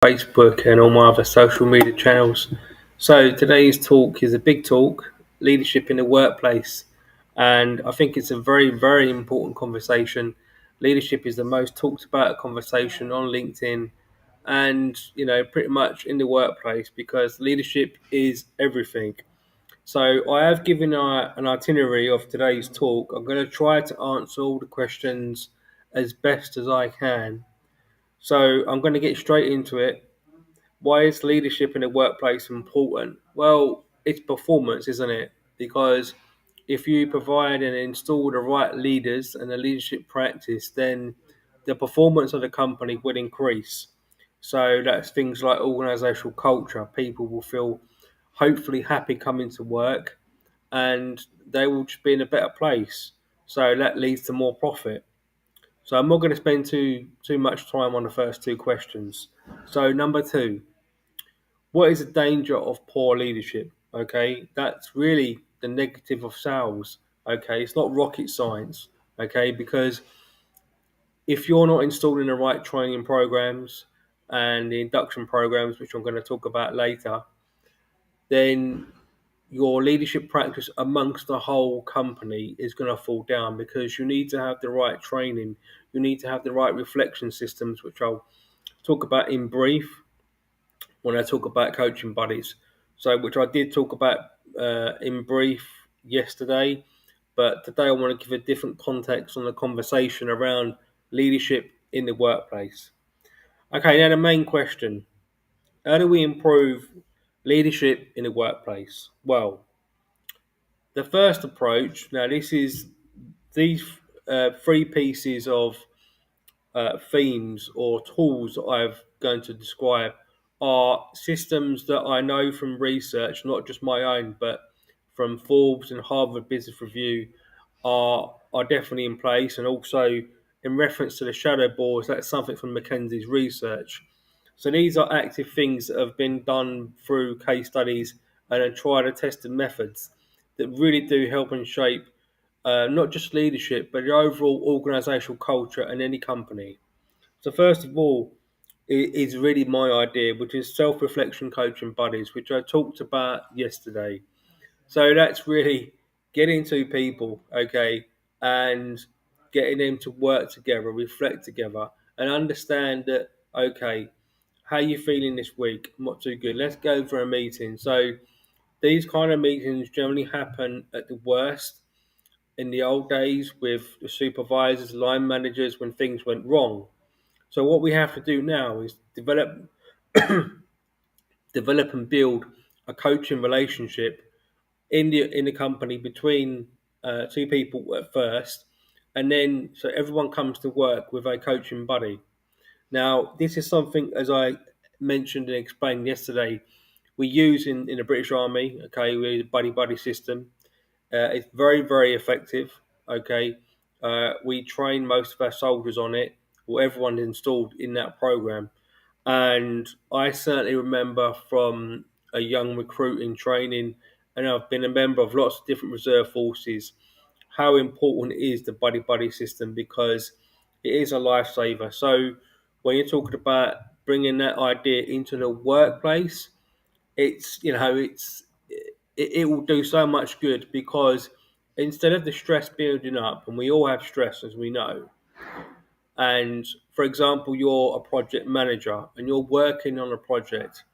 Facebook and all my other social media channels. So today's talk is a big talk, leadership in the workplace. And I think it's a very, very important conversation. Leadership is the most talked about conversation on LinkedIn and, pretty much in the workplace because leadership is everything. So I have given an itinerary of today's talk. I'm going to try to answer all the questions as best as I can. So I'm going to get straight into it. Why is leadership in the workplace important? Well, it's performance, isn't it? Because if you provide and install the right leaders and the leadership practice, then the performance of the company will increase. So that's things like organizational culture. People will feel hopefully happy coming to work and they will just be in a better place. So that leads to more profit. So I'm not going to spend too much time on the first two questions. So number two, what is the danger of poor leadership? Okay, that's really the negative of sales. Okay, it's not rocket science. Okay, because if you're not installing the right training programs and the induction programs, which I'm going to talk about later, then your leadership practice amongst the whole company is going to fall down because you need to have the right training, you need to have the right reflection systems, which I'll talk about in brief when I talk about coaching buddies. So, which I did talk about in brief yesterday, but today I want to give a different context on the conversation around leadership in the workplace. Okay, now the main question: how do we improve leadership in the workplace? Well, the first approach. Now, this is these three pieces of themes or tools that I'm going to describe are systems that I know from research, not just my own, but from Forbes and Harvard Business Review, are definitely in place. And also, in reference to the shadow boards, that's something from McKinsey's research. So these are active things that have been done through case studies and tried and tested methods that really do help and shape not just leadership, but the overall organizational culture in any company. So first of all, is really my idea, which is self-reflection coaching buddies, which I talked about yesterday. So that's really getting two people, okay, and getting them to work together, reflect together, and understand that, okay, how you feeling this week? Not too good. Let's go for a meeting. So these kind of meetings generally happen at the worst in the old days with the supervisors, line managers when things went wrong. So what we have to do now is develop and build a coaching relationship in the company between two people at first, and then so everyone comes to work with a coaching buddy. Now, this is something, as I mentioned and explained yesterday, we use in the British Army. Okay, we use a buddy buddy system. It's very, very effective. Okay, we train most of our soldiers on it, or everyone installed in that program. And I certainly remember from a young recruit in training, and I've been a member of lots of different reserve forces, how important it is the buddy buddy system because it is a lifesaver. So when you're talking about bringing that idea into the workplace, it will do so much good because instead of the stress building up, and we all have stress as we know, and for example, you're a project manager and you're working on a project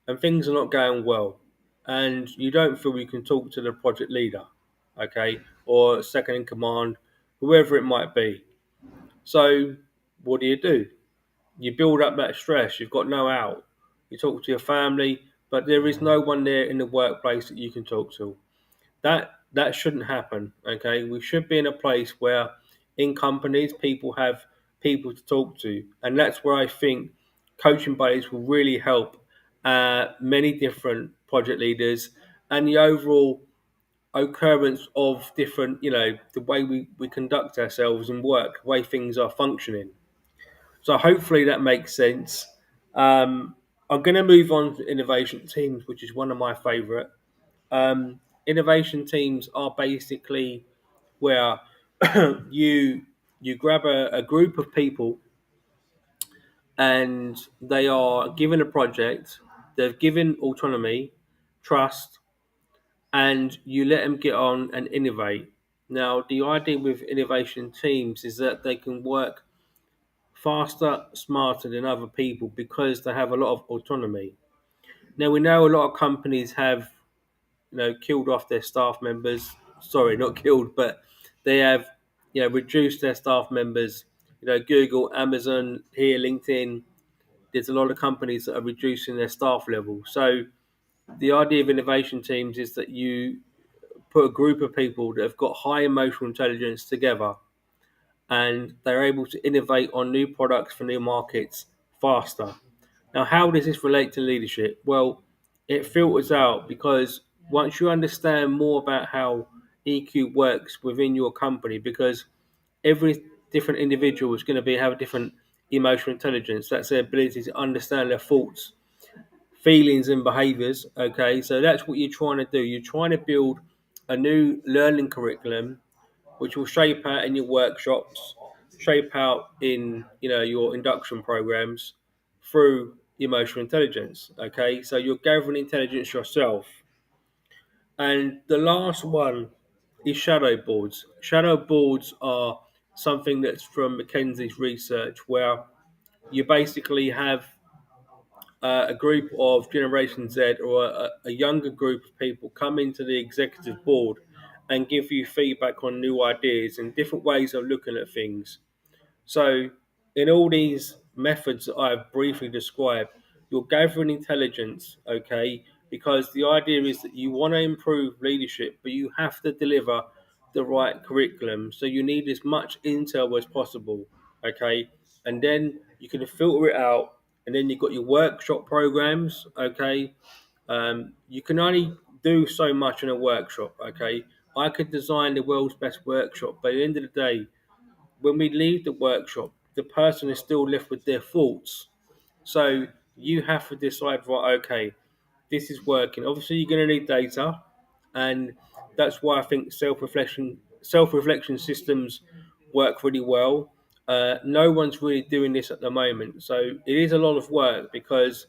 and things are not going well, and you don't feel you can talk to the project leader, okay, or second in command, whoever it might be. So, what do? You build up that stress, you've got no out. You talk to your family, but there is no one there in the workplace that you can talk to. That shouldn't happen. Okay, we should be in a place where in companies people have people to talk to, and that's where I think coaching buddies will really help many different project leaders and the overall occurrence of different, the way we conduct ourselves and work, the way things are functioning. So hopefully that makes sense. I'm going to move on to innovation teams, which is one of my favorite. Innovation teams are basically where you you grab a group of people and they are given a project, they're given autonomy, trust, and you let them get on and innovate. Now, the idea with innovation teams is that they can work faster, smarter than other people because they have a lot of autonomy. Now, we know a lot of companies have, killed off their staff members. Sorry, not killed, but they have, reduced their staff members. Google, Amazon, here, LinkedIn. There's a lot of companies that are reducing their staff level. So the idea of innovation teams is that you put a group of people that have got high emotional intelligence together, and they're able to innovate on new products for new markets faster. Now, how does this relate to leadership? Well, it filters out because once you understand more about how EQ works within your company, because every different individual is going to have a different emotional intelligence. That's their ability to understand their thoughts, feelings, and behaviors. Okay, so that's what you're trying to do. You're trying to build a new learning curriculum which will shape out in your workshops, shape out in your induction programs through emotional intelligence. Okay, so you're gathering intelligence yourself. And the last one is shadow boards. Shadow boards are something that's from McKinsey's research, where you basically have a group of Generation Z or a younger group of people come into the executive board and give you feedback on new ideas and different ways of looking at things. So, in all these methods that I've briefly described, you're gathering intelligence, okay? Because the idea is that you want to improve leadership, but you have to deliver the right curriculum. So, you need as much intel as possible, okay? And then you can filter it out, and then you've got your workshop programs, okay? You can only do so much in a workshop, okay? I could design the world's best workshop, but at the end of the day, when we leave the workshop, the person is still left with their thoughts. So you have to decide, right, okay, this is working. Obviously, you're going to need data, and that's why I think self reflection systems work really well. No one's really doing this at the moment, so it is a lot of work because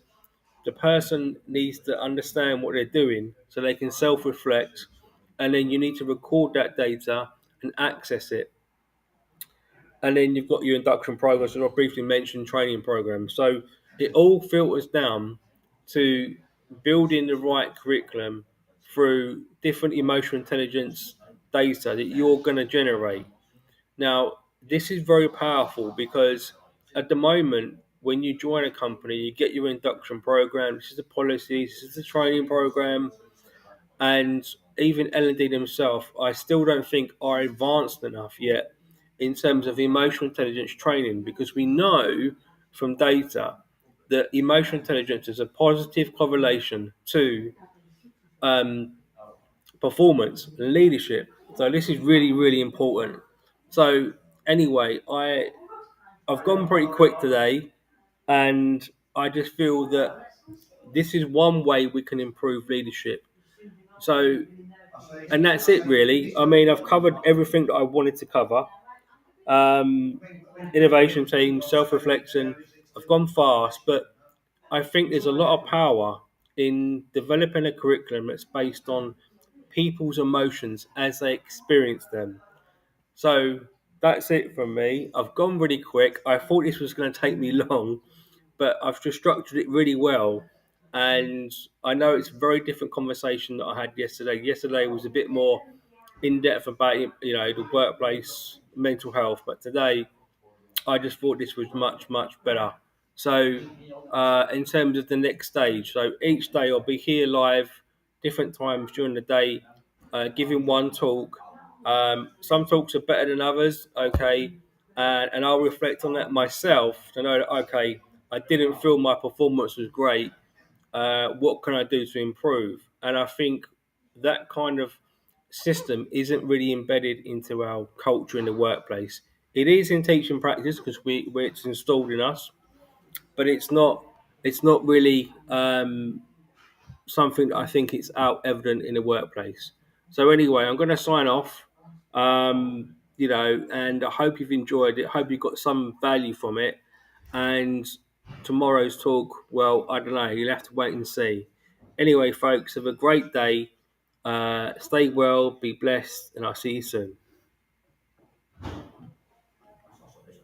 the person needs to understand what they're doing so they can self-reflect, and then you need to record that data and access it. And then you've got your induction programs, and I briefly mentioned training programs. So it all filters down to building the right curriculum through different emotional intelligence data that you're going to generate. Now, this is very powerful because at the moment, when you join a company, you get your induction program. This is the policy. This is the training program, and even L&D themselves, I still don't think are advanced enough yet in terms of emotional intelligence training, because we know from data that emotional intelligence is a positive correlation to um, performance and leadership. So this is really, really important. So anyway, I've gone pretty quick today, and I just feel that this is one way we can improve leadership. So, and that's it really. I mean, I've covered everything that I wanted to cover. Um, Innovation team, self-reflection. I've gone fast, but I think there's a lot of power in developing a curriculum that's based on people's emotions as they experience them. So that's it from me. I've gone really quick. I thought this was going to take me long, but I've just structured it really well. And I know it's a very different conversation that I had yesterday. Yesterday was a bit more in depth about the workplace mental health, but today I just thought this was much, much better. So, in terms of the next stage, so each day I'll be here live, different times during the day, giving one talk. Some talks are better than others, okay, and I'll reflect on that myself to know that, okay, I didn't feel my performance was great. What can I do to improve? And I think that kind of system isn't really embedded into our culture in the workplace. It is in teaching practice because it's installed in us, but it's not. It's not really something that I think it's out evident in the workplace. So anyway, I'm going to sign off. And I hope you've enjoyed it. Hope you got some value from it, and tomorrow's talk, well, I don't know. You'll have to wait and see. Anyway, folks, have a great day. Stay well, be blessed, and I'll see you soon.